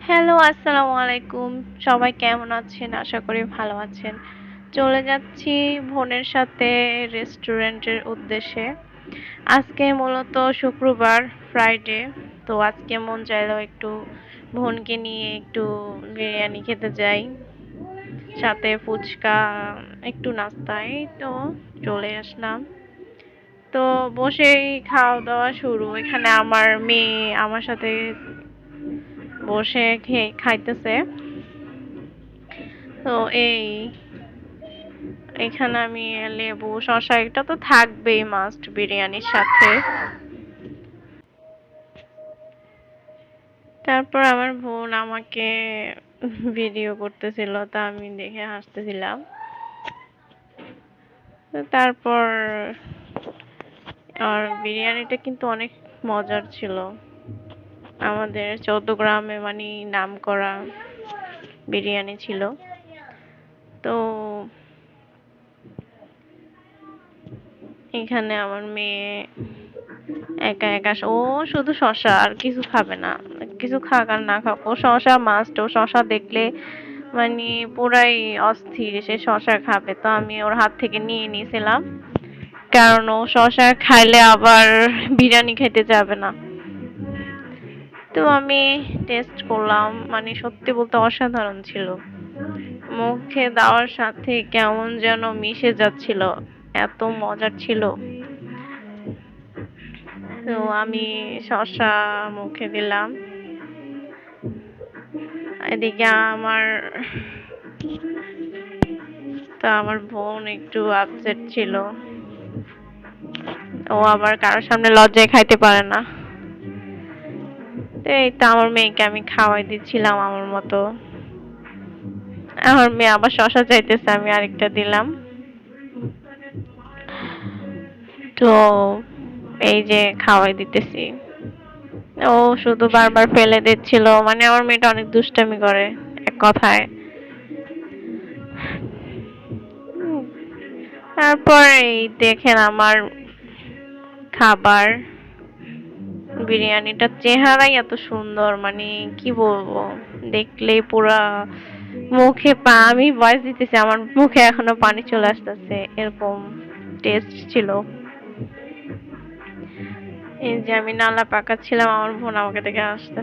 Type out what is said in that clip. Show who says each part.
Speaker 1: Hello, আসসালামু আলাইকুম। সবাই কেমন আছেন? আশা করি ভালো আছেন। চলে যাচ্ছি বোনের সাথে রেস্টুরেন্টের উদ্দেশ্যে। আজকে মূলত শুক্রবার, ফ্রাইডে। তো আজকে মন চাইলো একটু বোনকে নিয়ে একটু বিরিয়ানি খেতে যাই। সাথে ফুচকা, একটু নাস্তা। এই তো চলে আসলাম। তো বসেই খাওয়া-দাওয়া শুরু। এখানে আমার মেয়ে আমার সাথে বসে খাইতেছে। তো এখানে আমি লেবু শসা এটা তো থাকবেই মাস্ট বিরিয়ানির সাথে। তারপর আমার বোন আমাকে ভিডিও করতেছিল, তা আমি দেখে হাসতেছিলাম। তো তারপর আর বিরিয়ানিটা কিন্তু অনেক মজার ছিল। আমাদের ১৪ গ্রামে মানে নামকরা বিরিয়ানি ছিল। তো এখানে আমার মেয়ে একা একা ও শুধু শসা আর কিছু খাবে না। কিছু খাক আর না খাক ও শসা মাস্ট। ও শসা দেখলে মানে পুরাই অস্থির, সে শসা খাবে। তো আমি ওর হাত থেকে নিয়ে নিয়েছিলাম, কারণ ও শসা খাইলে আবার বিরিয়ানি খেতে যাবে না। তো আমি টেস্ট করলাম, মানে সত্যি বলতে অসাধারণ ছিল। মুখে দেওয়ার সাথে কেমন যেন মিশে যাচ্ছিল, এত মজার ছিল। তো আমি শসা মুখে দিলাম। এদিকে আমার বোন একটু আপসেট ছিল। ও আবার কারোর সামনে লজ্জায় খাইতে পারে না। তো এই তো আমার মেয়েকে আমি খাওয়াই দিচ্ছিলাম আমার মতো। আমার মেয়ে আবার শসা চাইতেছে, আমি আরেকটা দিলাম। তো এই যে খাওয়াই দিতেছি। ও শুধু বারবার ফেলে দিচ্ছিল, মানে আমার মেয়েটা অনেক দুষ্টামি করে এক কথায়। তারপর এই দেখেন আমার খাবার, বিরিয়ানিটার চেহারাই এত সুন্দর, মানে কি বলবো, দেখলেই পুরা আমি ভয়েস দিতেছি, আমার মুখে এখনো পানি চলে আসতেছে, এরকম টেস্ট ছিল। এই যে আমি নালা পাকাচ্ছিলাম, আমার বোন আমাকে দেখে আসতে